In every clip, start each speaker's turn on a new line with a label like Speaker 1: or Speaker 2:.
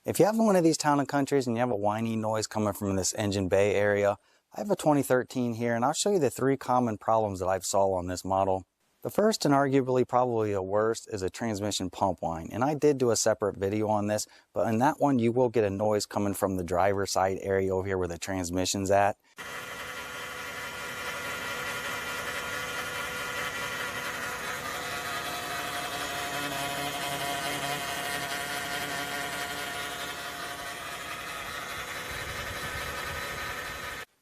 Speaker 1: If you have one of these town and countries and you have a whining noise coming from this engine bay area, I have a 2013 here, and I'll show you the 3 common problems that I've saw on this model. The first, and arguably probably the worst, is a transmission pump whine. And I did do a separate video on this, but in that one you will get a noise coming from the driver's side area over here where the transmission's at.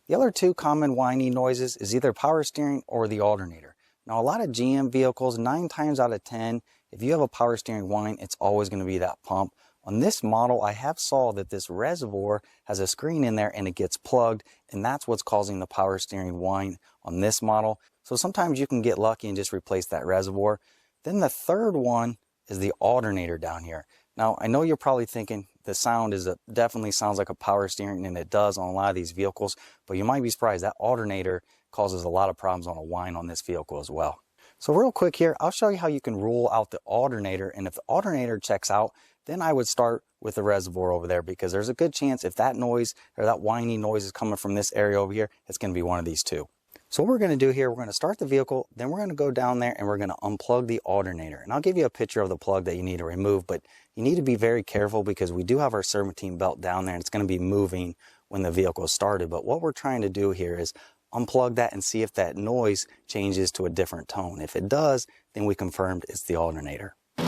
Speaker 1: The other 2 common whining noises is either power steering or the alternator. Now a lot of GM vehicles, 9 times out of 10, if you have a power steering whine, it's always going to be that pump. On this model, I have saw that this reservoir has a screen in there and it gets plugged, and that's what's causing the power steering whine on this model. So sometimes you can get lucky and just replace that reservoir. Then the third one is the alternator down here. Now I know you're probably thinking the sound definitely sounds like a power steering, and it does on a lot of these vehicles, but you might be surprised that alternator causes a lot of problems on a whine on this vehicle as well. So real quick here, I'll show you how you can rule out the alternator, and if the alternator checks out, then I would start with the reservoir over there, because there's a good chance if that noise or that whining noise is coming from this area over here, it's going to be one of these 2. So what we're going to do here, we're going to start the vehicle, then we're going to go down there and we're going to unplug the alternator. And I'll give you a picture of the plug that you need to remove, but you need to be very careful because we do have our serpentine belt down there and it's going to be moving when the vehicle is started. But what we're trying to do here is unplug that and see if that noise changes to a different tone. If it does, then we confirmed it's the alternator. All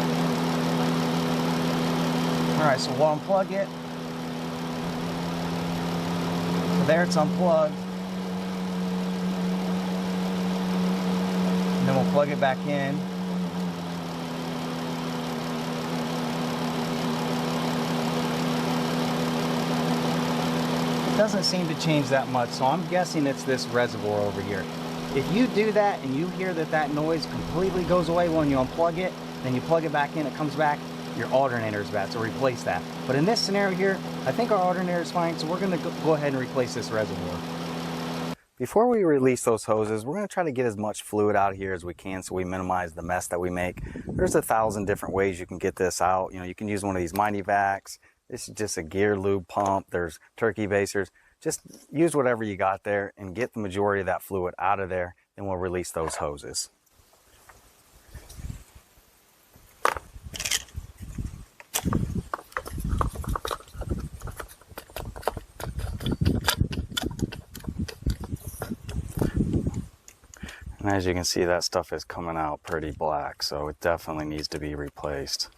Speaker 1: right, so we'll unplug it. So there, it's unplugged. And then we'll plug it back in. It doesn't seem to change that much, so I'm guessing it's this reservoir over here. If you do that and you hear that that noise completely goes away when you unplug it, then you plug it back in, it comes back, your alternator is bad, so replace that. But in this scenario here, I think our alternator is fine, so we're going to go ahead and replace this reservoir. Before we release those hoses, we're going to try to get as much fluid out of here as we can so we minimize the mess that we make. There's 1,000 different ways you can get this out. You know, you can use one of these Mighty Vacs. This is just a gear lube pump. There's Turkey basers. Just use whatever you got there and get the majority of that fluid out of there, and we'll release those hoses. And as you can see, that stuff is coming out pretty black, so it definitely needs to be replaced.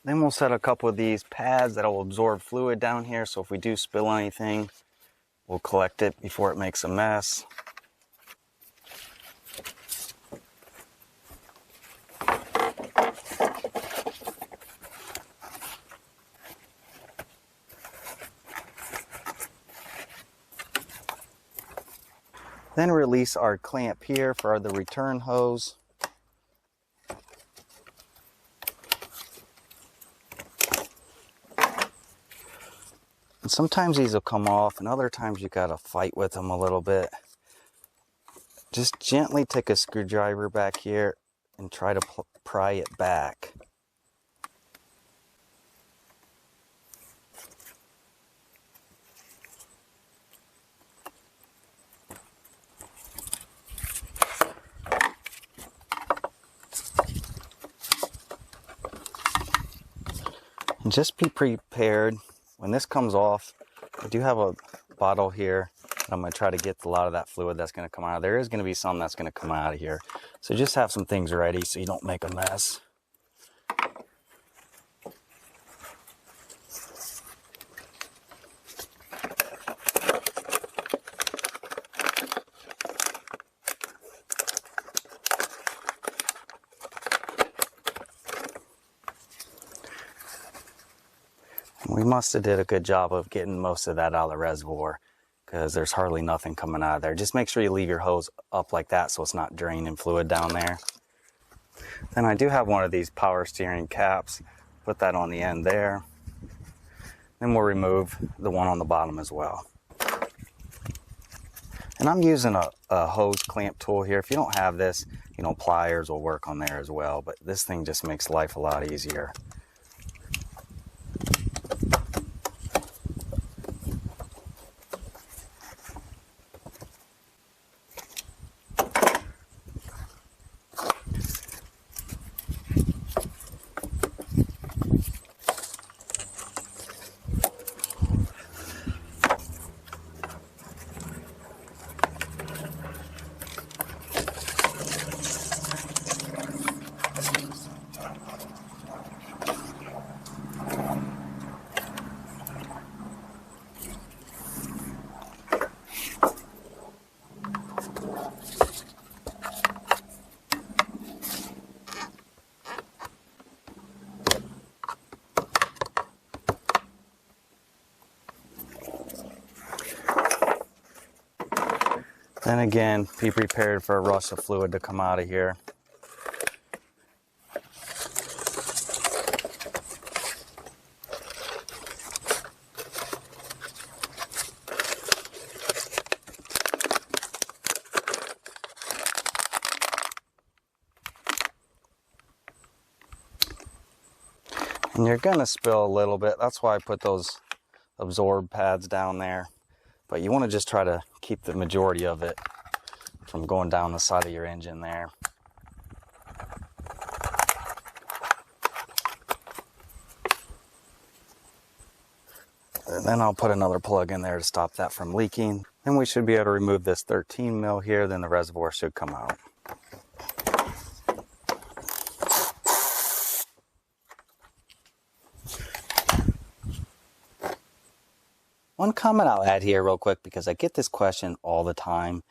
Speaker 1: Then we'll set a couple of these pads that will absorb fluid down here, so if we do spill anything, we'll collect it before it makes a mess. Then release our clamp here for the return hose. And sometimes these will come off, and other times you gotta fight with them a little bit. Just gently take a screwdriver back here and try to pry it back. And just be prepared. When this comes off, I do have a bottle here. I'm going to try to get a lot of that fluid that's going to come out. There is going to be some that's going to come out of here. So just have some things ready so you don't make a mess. We must have did a good job of getting most of that out of the reservoir, because there's hardly nothing coming out of there. Just make sure you leave your hose up like that so it's not draining fluid down there. Then I do have one of these power steering caps. Put that on the end there. Then we'll remove the one on the bottom as well. And I'm using a hose clamp tool here. If you don't have this, you know, pliers will work on there as well, but this thing just makes life a lot easier. Then again, be prepared for a rush of fluid to come out of here. And you're gonna spill a little bit. That's why I put those absorb pads down there. But you want to just try to keep the majority of it from going down the side of your engine there. And then I'll put another plug in there to stop that from leaking. Then we should be able to remove this 13 mil here, then the reservoir should come out. One comment I'll add here real quick, because I get this question all the time.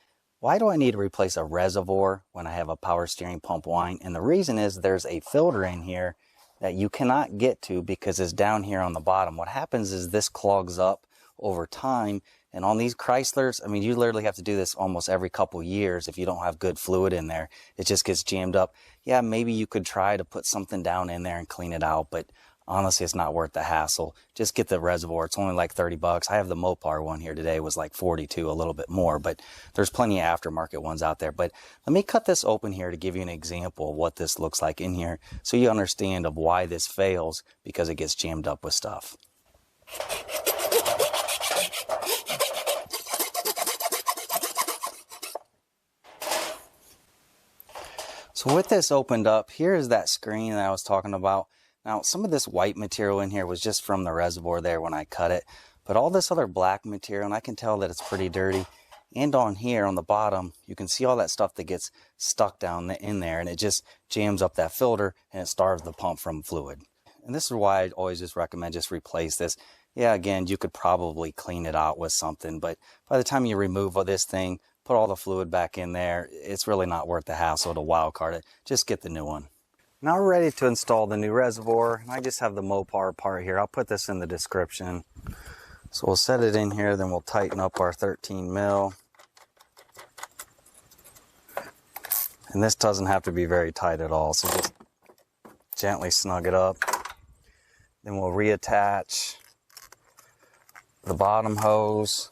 Speaker 1: Why do I need to replace a reservoir when I have a power steering pump Whine? And the reason is there's a filter in here that you cannot get to because it's down here on the bottom. What happens is this clogs up over time. And on these Chryslers, I mean, you literally have to do this almost every couple years if you don't have good fluid in there. It just gets jammed up. Yeah, maybe you could try to put something down in there and clean it out, but honestly, it's not worth the hassle. Just get the reservoir. It's only like 30 bucks. I have the Mopar one here today. It was like 42, a little bit more, but there's plenty of aftermarket ones out there. But let me cut this open here to give you an example of what this looks like in here so you understand of why this fails, because it gets jammed up with stuff. So with this opened up, here is that screen that I was talking about. Now, some of this white material in here was just from the reservoir there when I cut it, but all this other black material, and I can tell that it's pretty dirty. And on here on the bottom, you can see all that stuff that gets stuck down in there, and it just jams up that filter and it starves the pump from fluid. And this is why I always just recommend just replace this. Yeah, again, you could probably clean it out with something, but by the time you remove this thing, put all the fluid back in there, it's really not worth the hassle to wild card it. Just get the new one. Now we're ready to install the new reservoir, and I just have the Mopar part here. I'll put this in the description. So we'll set it in here, then we'll tighten up our 13 mil. And this doesn't have to be very tight at all, so just gently snug it up. Then we'll reattach the bottom hose.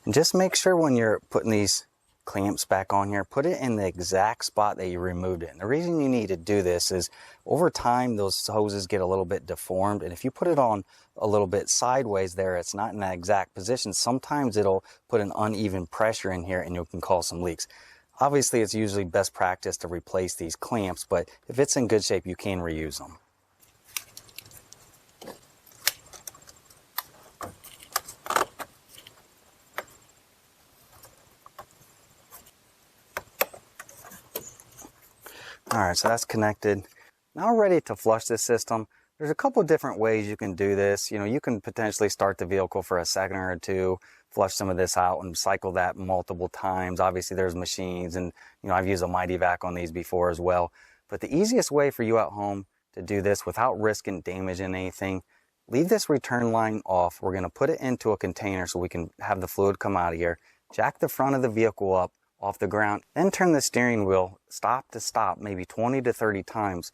Speaker 1: And just make sure when you're putting these clamps back on here, put it in the exact spot that you removed it. And the reason you need to do this is over time those hoses get a little bit deformed, and if you put it on a little bit sideways there, it's not in that exact position, sometimes it'll put an uneven pressure in here and you can cause some leaks. Obviously it's usually best practice to replace these clamps, but if it's in good shape you can reuse them. Alright, so that's connected. Now we're ready to flush this system. There's a couple of different ways you can do this. You know, you can potentially start the vehicle for a second or two, flush some of this out and cycle that multiple times. Obviously there's machines, and you know, I've used a Mighty Vac on these before as well. But the easiest way for you at home to do this without risking damaging anything. Leave this return line off. We're going to put it into a container so we can have the fluid come out of here. Jack the front of the vehicle up off the ground, then turn the steering wheel stop to stop maybe 20 to 30 times.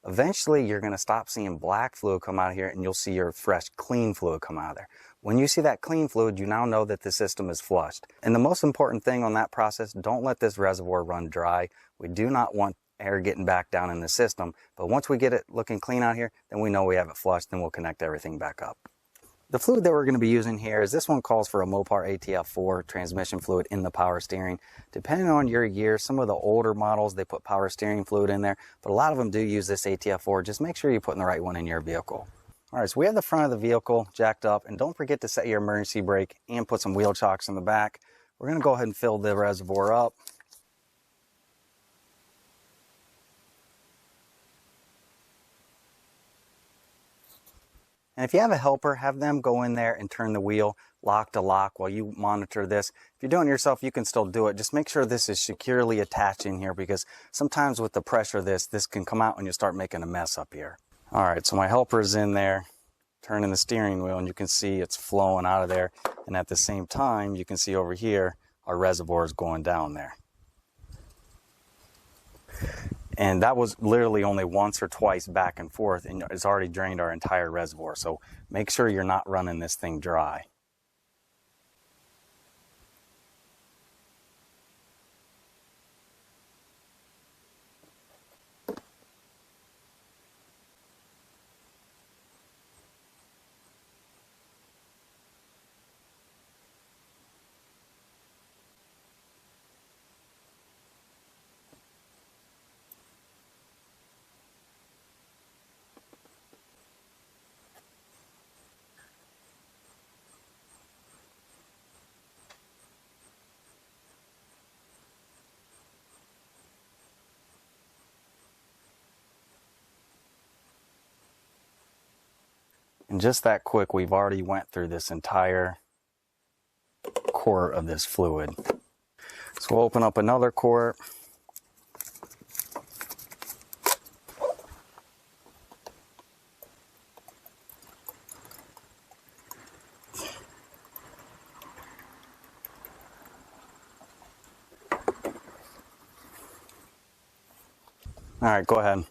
Speaker 1: Eventually you're going to stop seeing black fluid come out of here and you'll see your fresh clean fluid come out of there. When you see that clean fluid, you now know that the system is flushed. And the most important thing on that process, don't let this reservoir run dry. We do not want air getting back down in the system, but once we get it looking clean out here, then we know we have it flushed, then we'll connect everything back up. The fluid that we're going to be using here is, this one calls for a Mopar ATF+4 transmission fluid in the power steering. Depending on your year, some of the older models, they put power steering fluid in there, but a lot of them do use this ATF+4. Just make sure you're putting the right one in your vehicle. All right, so we have the front of the vehicle jacked up, and don't forget to set your emergency brake and put some wheel chocks in the back. We're going to go ahead and fill the reservoir up. And if you have a helper, have them go in there and turn the wheel lock to lock while you monitor this. If you're doing it yourself, you can still do it. Just make sure this is securely attached in here, because sometimes with the pressure of this can come out and you start making a mess up here. All right, so my helper is in there turning the steering wheel, and you can see it's flowing out of there. And at the same time, you can see over here, our reservoir is going down there. And that was literally only once or twice back and forth, and it's already drained our entire reservoir. So make sure you're not running this thing dry. And just that quick, we've already went through this entire quart of this fluid. So we'll open up another quart. All right, go ahead.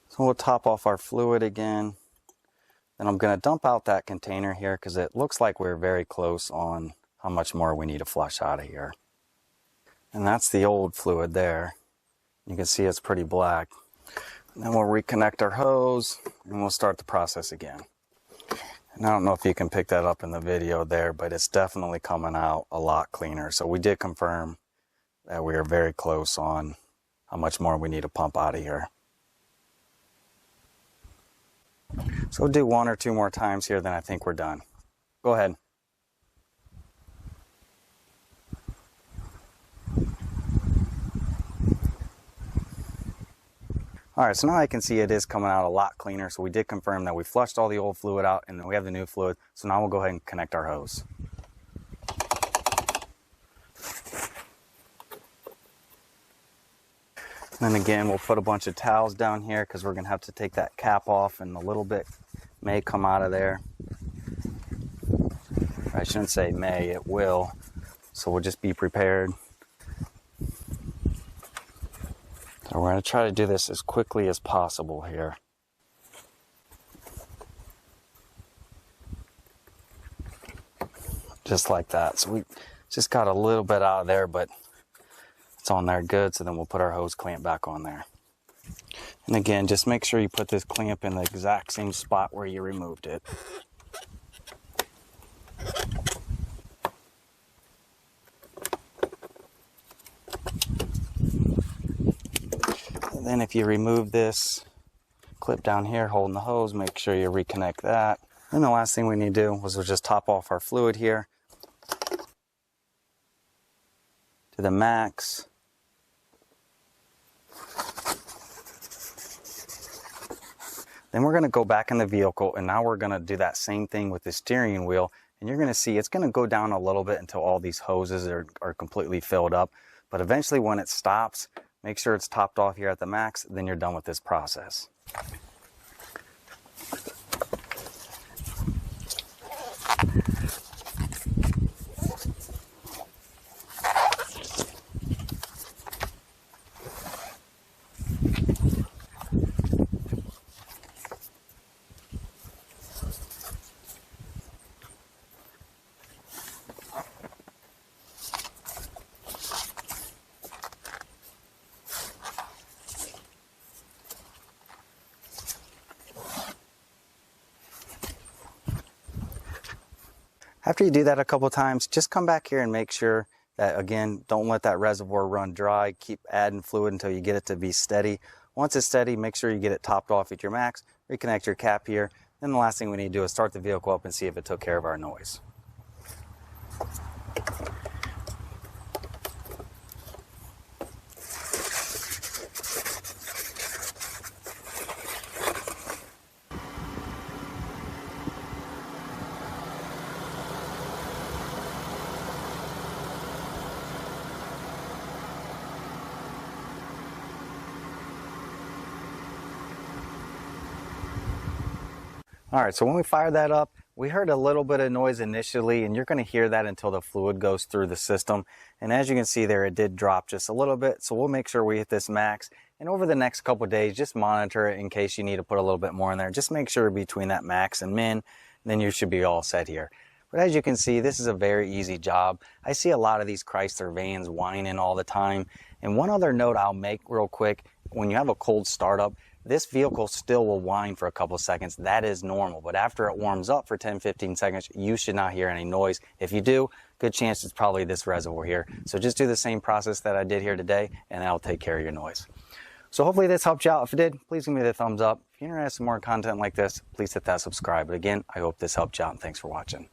Speaker 1: So we'll top off our fluid again. Then I'm going to dump out that container here because it looks like we're very close on how much more we need to flush out of here. And that's the old fluid there. You can see it's pretty black. And then we'll reconnect our hose and we'll start the process again. And I don't know if you can pick that up in the video there, but it's definitely coming out a lot cleaner. So we did confirm that we are very close on how much more we need to pump out of here. So we'll do one or two more times here, then I think we're done. Go ahead. All right, so now I can see it is coming out a lot cleaner. So we did confirm that we flushed all the old fluid out and then we have the new fluid. So now we'll go ahead and connect our hose. And then again, we'll put a bunch of towels down here because we're gonna have to take that cap off and a little bit may come out of there. I shouldn't say may, it will. So we'll just be prepared. So we're gonna try to do this as quickly as possible here. Just like that. So we just got a little bit out of there, but it's on there good. So then we'll put our hose clamp back on there. And again, just make sure you put this clamp in the exact same spot where you removed it. And then if you remove this clip down here holding the hose, make sure you reconnect that. And the last thing we need to do was we'll just top off our fluid here to the max. Then we're going to go back in the vehicle, and now we're going to do that same thing with the steering wheel, and you're going to see it's going to go down a little bit until all these hoses are completely filled up. But eventually when it stops, make sure it's topped off here at the max, then you're done with this process. After you do that a couple times, just come back here and make sure that, again, don't let that reservoir run dry. Keep adding fluid until you get it to be steady. Once it's steady, make sure you get it topped off at your max, reconnect your cap here. Then the last thing we need to do is start the vehicle up and see if it took care of our noise. All right, so when we fired that up, we heard a little bit of noise initially, and you're going to hear that until the fluid goes through the system. And as you can see there, it did drop just a little bit, so we'll make sure we hit this max. And over the next couple of days, just monitor it in case you need to put a little bit more in there. Just make sure between that max and min, then you should be all set here. But as you can see, this is a very easy job. I see a lot of these Chrysler vans whining all the time. And one other note I'll make real quick, when you have a cold startup, this vehicle still will whine for a couple seconds. That is normal, but after it warms up for 10-15 seconds, you should not hear any noise. If you do, good chance it's probably this reservoir here. So just do the same process that I did here today, and that'll take care of your noise. So hopefully this helped you out. If it did, please give me the thumbs up. If you're interested in more content like this, please hit that subscribe. But again, I hope this helped you out, and thanks for watching.